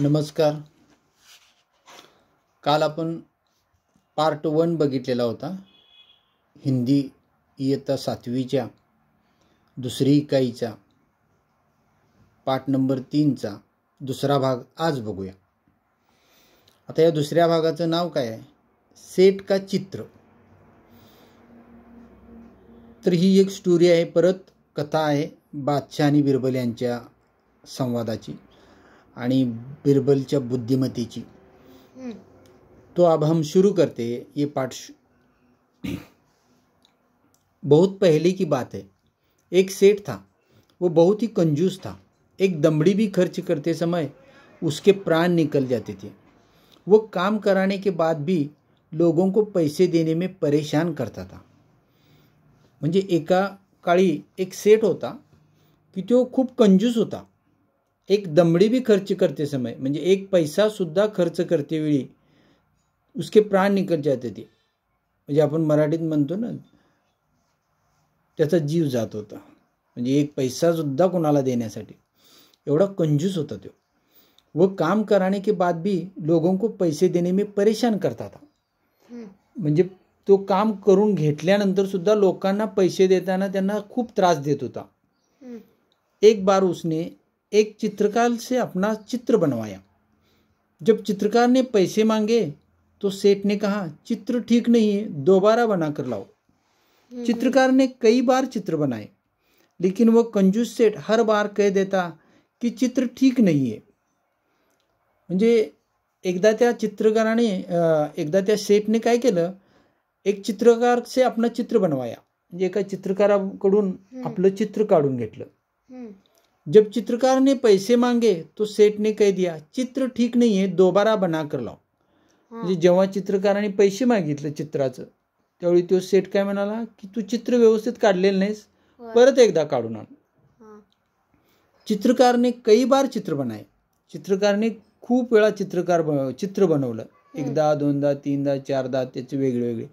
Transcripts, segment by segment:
नमस्कार. काल आपण पार्ट 1 बघितलेला होता. हिंदी इयत्ता 7वीच्या दुसरी इकाईचा पाठ नंबर 3चा दुसरा भाग आज बघूया. आता या दुसऱ्या भागाचं नाव काय आहे? सेठ का चित्र. तर ही एक स्टोरी आहे, परत कथा आहे बादशाह आणि बिरबल यांच्या संवादाची आणि बिरबलच्या बुद्धिमतीची. तो अब हम शुरू करते ये पाठ. बहुत पहले की बात है. एक सेठ था, वो बहुत ही कंजूस था. एक दमड़ी भी खर्च करते समय उसके प्राण निकल जाते थे. वो काम कराने के बाद भी लोगों को पैसे देने में परेशान करता था. म्हणजे एका काळी एक सेठ होता की तो खूप कंजूस होता. एक दमड़ी भी खर्च करते समय म्हणजे एक पैसा सुद्धा खर्च करते वेळी उसके प्राण निकल जाते थे. म्हणजे आपण मराठीत म्हणतो ना, त्याचा जीव जात होता. म्हणजे एक पैसा सुद्धा कोणाला देण्यासाठी एवढा कंजूस होता तो. वो काम कराने के बाद भी लोगों को पैसे देने में परेशान करता था. म्हणजे तो काम करून घेतल्यानंतर सुद्धा लोकांना पैसे देताना त्यांना खूप त्रास देत होता. एक बार उसने एक चित्रकार से अपना चित्र बनवाया. जब चित्रकार ने पैसे मांगे तो सेठ ने कहा, चित्र ठीक नहीं है, दोबारा बनाकर लाओ. चित्रकार ने कई बार चित्र बनाए, लेकिन वो कंजूस सेठ हर बार कह देता कि चित्र ठीक नहीं है. म्हणजे एकदा त्या सेठने काय केलं, एक चित्रकार से अपना चित्र बनवाया. म्हणजे एका चित्रकाराकडून आपलं चित्र काढून घेतलं. जब चित्रकार ने पैसे मांगे तो सेठ ने कह दिया, चित्र ठीक नहीं है, दोबारा बना कर लाओ. म्हणजे जेव्हा चित्रकाराने पैसे मागितले चित्राचं, त्यावेळी तो सेठ काय म्हणाला की तू चित्र व्यवस्थित काढलेलं नाहीस, परत एकदा काढून आण. चित्रकार ने कई बार चित्र बनाए. चित्रकारने खूप वेळा चित्र बनवलं. एकदा, दोनदा, तीनदा, चारदा, त्याचे वेगळे.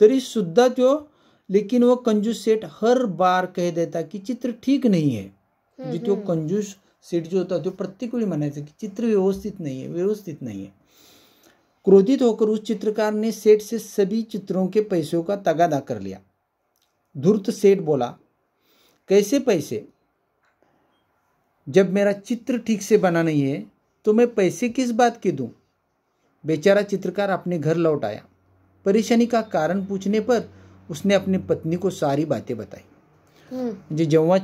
तरी सुद्धा तो लेकिन वो कंजूस सेठ हर बार कह देता की चित्र ठीक नहीं है. म्हणजे तो कंजूस सेठ जो होता तो प्रत्येक वेळी म्हणायचा की चित्र व्यवस्थित नाहीये. क्रोधित होकर उस चित्रकार ने सेठ से सभी चित्रों के पैसों का तगादा कर लिया. धूर्त सेठ बोला, कैसे पैसे? जब मेरा चित्र ठीक से बना नहीं है तो मैं पैसे किस बात के दूं? बेचारा चित्रकार अपने घर लौट आया. परेशानी का कारण पूछने पर उसने अपनी पत्नी को सारी बातें बताई. म्हणजे जेव्हा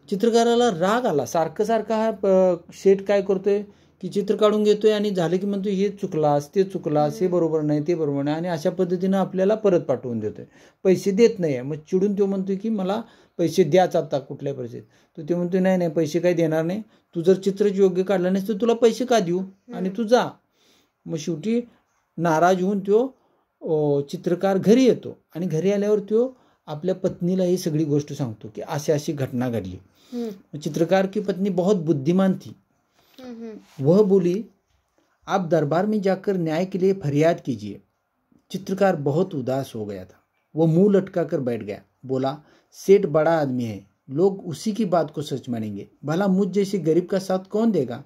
चित्रकाराला राग आला, सारखं हा सेठ काय करतोय की चित्र काढून घेतोय आणि झालं की म्हणतो हे चुकलास, ते चुकलास, हे बरोबर नाही, ते बरोबर नाही, आणि अशा पद्धतीनं आपल्याला परत पाठवून देतोय. पैसे देत नाही. मग चिडून तो म्हणतोय की मला पैसे द्याच आता कुठल्या परिस्थितीत. तर ते म्हणतोय नाही पैसे काही देणार नाही, तू जर चित्रच योग्य काढलं नाहीस तर तुला पैसे का देऊ, आणि तू जा. मग शेवटी नाराज होऊन तो चित्रकार घरी येतो आणि घरी आल्यावर तो आपल्या पत्नीला ही सगळी गोष्ट सांगतो की अशी घटना घडली. चित्रकार की पत्नी बहुत बुद्धिमान थी. वह बोली, आप दरबार में जाकर न्याय के लिए फरियाद कीजिए. चित्रकार बहुत उदास हो गया था. वो मुंह लटका कर बैठ गया. बोला, सेठ बड़ा आदमी है, लोग उसी की बात को सच मानेंगे, भला मुझ जैसे गरीब का साथ कौन देगा?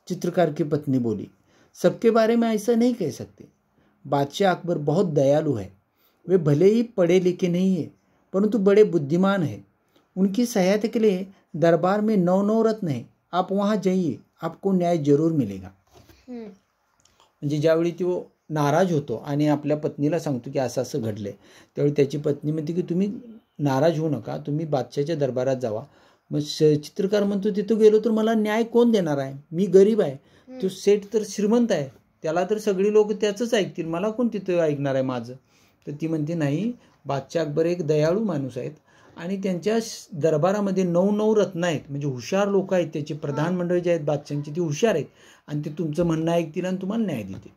चित्रकार की पत्नी बोली, सबके बारे में ऐसा नहीं कह सकते. बादशाह अकबर बहुत दयालु है. वे भले ही पढ़े लिखे नहीं है, परंतु बड़े बुद्धिमान है. उनकी सहायता के लिए दरबार में 9 रत्न है. आप वहाँ जाइए, आपको न्याय जरूर मिलेगा. म्हणजे ज्यावेळी तो नाराज होतो आणि आपल्या पत्नीला सांगतो की असं घडलंय, त्यावेळी त्याची पत्नी म्हणते की तुम्ही नाराज होऊ नका, तुम्ही बादशाच्या दरबारात जावा. मग चित्रकार म्हणतो तिथं गेलो तर मला न्याय कोण देणार आहे, मी गरीब आहे, तो सेठ तर श्रीमंत आहे, त्याला तर सगळी लोक त्याचंच ऐकतील, मला कोण तिथं ऐकणार आहे माझं. तर ती म्हणते नाही, बादशाह अकबर एक दयाळू माणूस आहेत आणि त्यांच्या दरबारामध्ये 9 रत्न आहेत. म्हणजे हुशार लोक आहेत, त्याचे प्रधान मंडळी जे आहेत बादशाहांची ती हुशार आहेत आणि ते तुमचं म्हणणं ऐकतील आणि तुम्हाला न्याय देतील.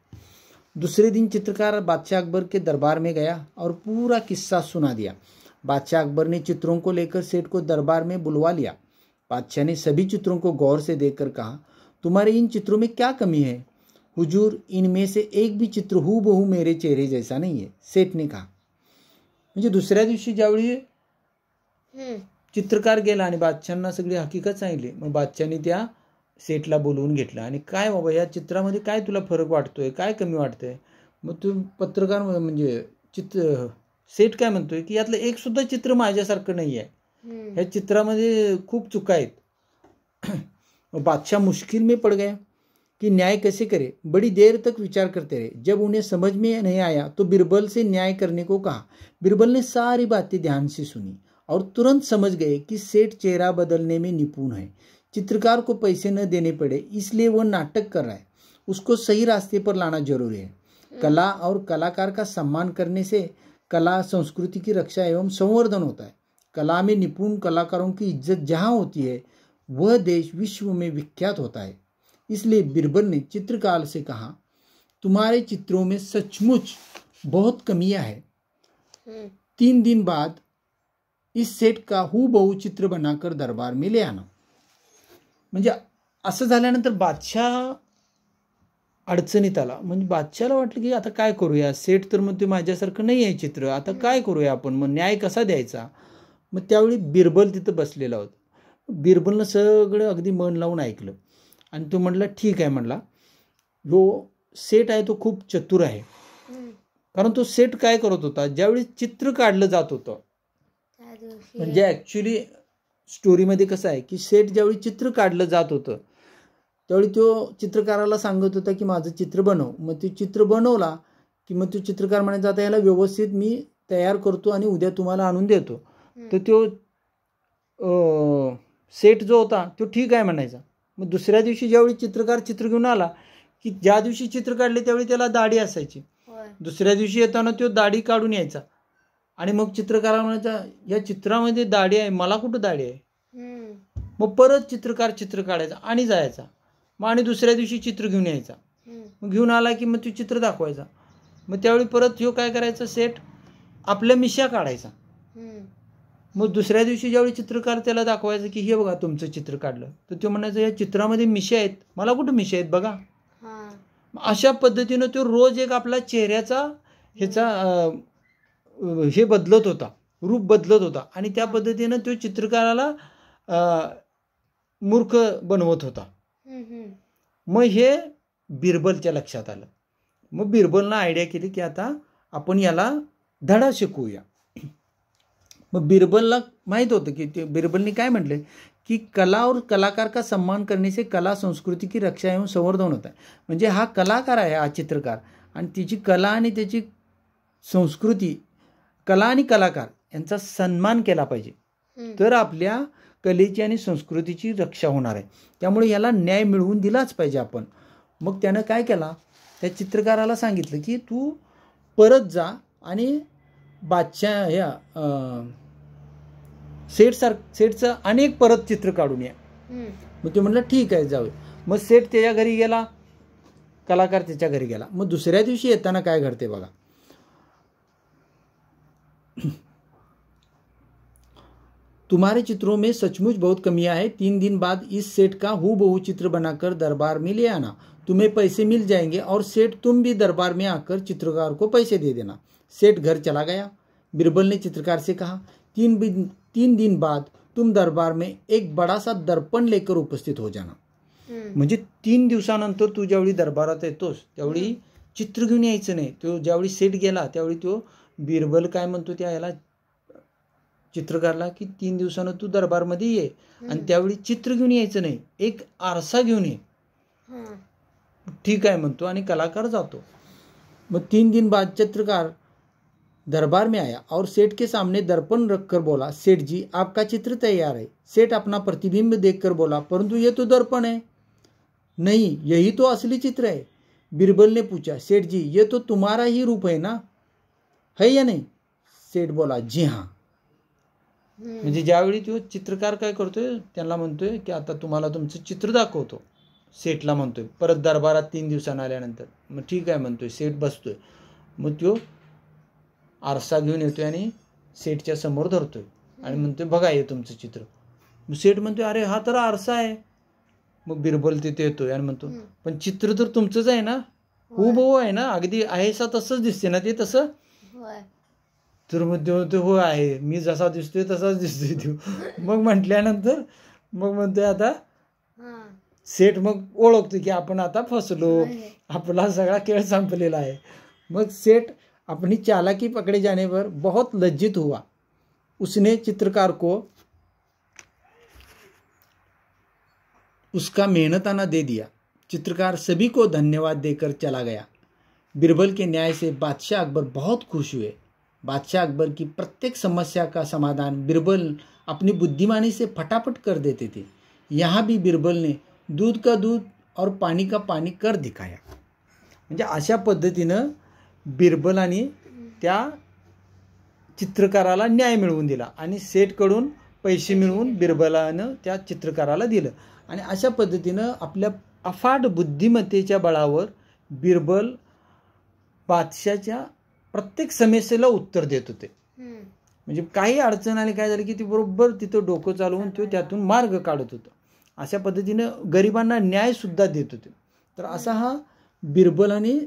दूसरे दिन चित्रकार बादशाह अकबर के दरबार में गया और पूरा किस्सा सुना दिया. बादशाह अकबर ने चित्रों को लेकर सेठ को दरबार में बुलवा लिया. बादशाह ने सभी चित्रों को गौर से देखकर कहा, तुम्हारे इन चित्रों में क्या कमी है? हुजूर, इनमें से एक भी चित्र हूबहू मेरे चेहरे जैसा नहीं है, सेठ ने कहा. म्हणजे दुसऱ्या दिवशी ज्यावेळी चित्रकार गेला आणि बादशाहांना सगळी हकीकत सांगितली, मग बादशाहांनी त्या सेटला बोलवून घेतलं आणि काय बाबा या चित्रामध्ये काय तुला फरक वाटतोय, काय कमी वाटतंय. मग तू पत्रकार म्हणजे सेट काय म्हणतोय की यातलं एक सुद्धा चित्र माझ्यासारखं नाही आहे, ह्या चित्रामध्ये खूप चुका आहेत. बादशाह मुश्किल में पड़ गया कि न्याय कैसे करे. बड़ी देर तक विचार करते रहे. जब उन्हें समझ में नहीं आया तो बिरबल से न्याय करने को कहा. बिरबल ने सारी बातें ध्यान से सुनी और तुरंत समझ गए कि सेठ चेहरा बदलने में निपुण है. चित्रकार को पैसे न देने पड़े इसलिए वह नाटक कर रहा है. उसको सही रास्ते पर लाना जरूरी है. कला और कलाकार का सम्मान करने से कला संस्कृति की रक्षा एवं संवर्धन होता है. कला में निपुण कलाकारों की इज्जत जहाँ होती है वह देश विश्व में विख्यात होता है. इसलिए बिरबल ने चित्रकार से कहा, तुम्हारे चित्रों में सचमुच बहुत कमियां हैं. 3 दिन बाद इस सेट का हूबहू चित्र बनाकर दरबार में ले आना. म्हणजे असं झाल्यानंतर बादशाह अडचणीत आला. म्हणजे बादशाहला वाटलं की आता काय करूया, सेट तर मग ते माझ्यासारखं नाही आहे चित्र, आता काय करूया आपण, मग न्याय कसा द्यायचा. मग त्यावेळी बिरबल तिथं बसलेला होता. बिरबलनं सगळं अगदी मन लावून ऐकलं आणि तो म्हटला ठीक आहे. म्हणला जो सेट आहे तो खूप चतुर आहे. कारण तो सेट काय करत होता, ज्यावेळी चित्र काढलं जात होतं, म्हणजे ॲक्च्युली स्टोरीमध्ये कसं आहे की सेट ज्यावेळी चित्र काढलं जात होतं त्यावेळी तो चित्रकाराला सांगत होता की माझं चित्र बनव. मग ते चित्र बनवला की मग तो चित्रकार म्हणायचा आता याला व्यवस्थित मी तयार करतो आणि उद्या तुम्हाला आणून देतो. तर तो सेट जो होता तो ठीक आहे म्हणायचा. मग दुसऱ्या दिवशी ज्यावेळी चित्रकार चित्र घेऊन आला की ज्या दिवशी चित्र काढले त्यावेळी त्याला दाढी असायची. दुसऱ्या दिवशी येताना तो दाढी काढून यायचा आणि मग चित्रकाराला म्हणायचा या चित्रामध्ये दाढी आहे, मला कुठं दाढी आहे. मग परत चित्रकार चित्र काढायचा आणि जायचा. मग आणि दुसऱ्या दिवशी चित्र घेऊन यायचा. मग घेऊन आला की मग तो चित्र दाखवायचा. मग त्यावेळी परत ह्यो काय करायचा, सेट आपल्या मिशा काढायचा. मग दुसऱ्या दिवशी ज्यावेळी चित्रकार त्याला दाखवायचं की हे बघा तुमचं चित्र काढलं, तर तो म्हणायचं या चित्रामध्ये मिशा आहेत, मला कुठं मिशा आहेत बघा. अशा पद्धतीनं तो रोज एक आपला चेहऱ्याचा ह्याचा हे बदलत होता, रूप बदलत होता आणि त्या पद्धतीनं तो चित्रकाराला मूर्ख बनवत होता. मग हे बिरबलच्या लक्षात आलं. मग बिरबलनं आयडिया केली की आता आपण याला धडा शिकवूया. मग बिरबलला माहीत होतं की ते बिरबलने काय म्हटले की कला और कलाकार का सम्मान करने से कला संस्कृती की रक्षा एवं संवर्धन होता है. म्हणजे हा कलाकार आहे, हा चित्रकार, आणि तिची कला आणि त्याची संस्कृती, कला आणि कलाकार यांचा सन्मान केला पाहिजे, तर आपल्या कलेची आणि संस्कृतीची रक्षा होणार आहे. त्यामुळे याला न्याय मिळवून दिलाच पाहिजे आपण. मग त्यानं काय केला, त्या चित्रकाराला सांगितलं की तू परत जा आणि बादशाह ह्या सेटचं अनेक परत चित्र काढून या. मग ते म्हणलं ठीक आहे जाऊ. मग सेट त्याच्या घरी गेला, कलाकार त्याच्या घरी गेला. मग दुसऱ्या दिवशी येताना काय घडते बघा. तुम्हारे चित्रों में सचमुच बहुत कमियां है. 3 दिन बाद इस सेट का हूबहू चित्र बनाकर दरबार में ले आना. तुम्हें पैसे मिल जाएंगे और सेठ तुम भी दरबार में आकर चित्रकार को पैसे दे देना. सेठ घर चला गया. बिरबल ने चित्रकार से कहा 3 दिन बाद तुम दरबार में एक बड़ा सा दर्पण लेकर उपस्थित हो जाना. म्हणजे 3 दिवसानंतर तू ज्यावेळी दरबारात येतोस त्यावेळी चित्र घेऊन यायचं नाही. तो ज्यावेळी सेट गेला त्यावेळी तो बिरबल काय म्हणतो त्या याला चित्रकारला की 3 दिवसानं तू दरबारमध्ये ये आणि त्यावेळी चित्र घेऊन यायचं नाही, एक आरसा घेऊन ये. ठीक आहे म्हणतो आणि कलाकार जातो. मग 3 दिन बाद चित्रकार दरबार में आया और सेठ के सामने दर्पण रखकर बोला, सेठ जी आपका चित्र तैयार है. सेठ अपना प्रतिबिंब देखकर बोला, परंतु ये तो दर्पण है. नहीं, यही तो असली चित्र है. बिरबल ने पूछा, सेठ जी ये तो तुम्हारा ही रूप है ना, है या नहीं. सेठ बोला, जी हाँ. म्हणजे ज्यावेळी तो चित्रकार काय करतोय त्यांना म्हणतोय की आता तुम्हाला तुमचं चित्र दाखवतो. सेठला म्हणतोय परत दरबारात 3 दिवसांना आल्यानंतर. मग ठीक आहे म्हणतोय. सेठ बसतोय. मग तो आरसा घेऊन येतोय आणि सेठच्या समोर धरतोय आणि म्हणतोय बघा हे तुमचं चित्र. मग सेठ म्हणतोय अरे हा तर आरसा आहे. मग बिरबल तिथे येतोय आणि म्हणतो पण चित्र तर तुमचंच आहे ना, हूबहू आहे ना, अगदी आहेसा तसंच दिसते ना ते तसं. तर मग तो हो आहे, मी जसा दिसतोय तसाच दिसतोय तो. मग म्हटल्यानंतर मग म्हणतोय आता सेठ मग ओळखतो की आपण आता फसलो, आपला सगळा खेळ संपलेला आहे. मग सेठ अपनी चालाकी पकड़े जाने पर बहुत लज्जित हुआ. उसने चित्रकार को उसका मेहनताना दे दिया. चित्रकार सभी को धन्यवाद देकर चला गया. बीरबल के न्याय से बादशाह अकबर बहुत खुश हुए. बादशाह अकबर की प्रत्येक समस्या का समाधान बीरबल अपनी बुद्धिमानी से फटाफट कर देते थे. यहाँ भी बीरबल ने दूध का दूध और पानी का पानी कर दिखाया. म्हणजे अशा पद्धतीनं बिरबलाने त्या चित्रकाराला न्याय मिळवून दिला आणि सेठकडून पैसे मिळवून बिरबलानं त्या चित्रकाराला दिलं. आणि अशा पद्धतीनं आपल्या अफाट बुद्धिमत्तेच्या बळावर बिरबल बादशाच्या प्रत्येक समस्येला उत्तर देत होते. म्हणजे काही अडचण आली, काय झालं की ती बरोबर तिथं डोकं चालवून तो त्यातून मार्ग काढत होता. अशा पद्धतीनं गरिबांना न्याय सुद्धा देत होते. तर असा हा बिरबलाने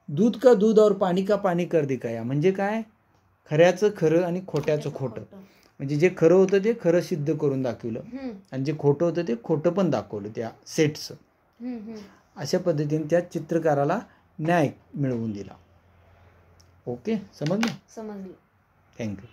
दूध का दूध और पाणी का पाणी कर दिखाया. म्हणजे काय, खऱ्याचं खरं आणि खोट्याचं खोटं. म्हणजे जे खरं होतं ते खरं सिद्ध करून दाखवलं आणि जे खोटं होतं ते खोटं पण दाखवलं त्या सेटचं. अशा पद्धतीने त्या चित्रकाराला न्याय मिळवून दिला. ओके, समजलं? समजलं. थँक्यू.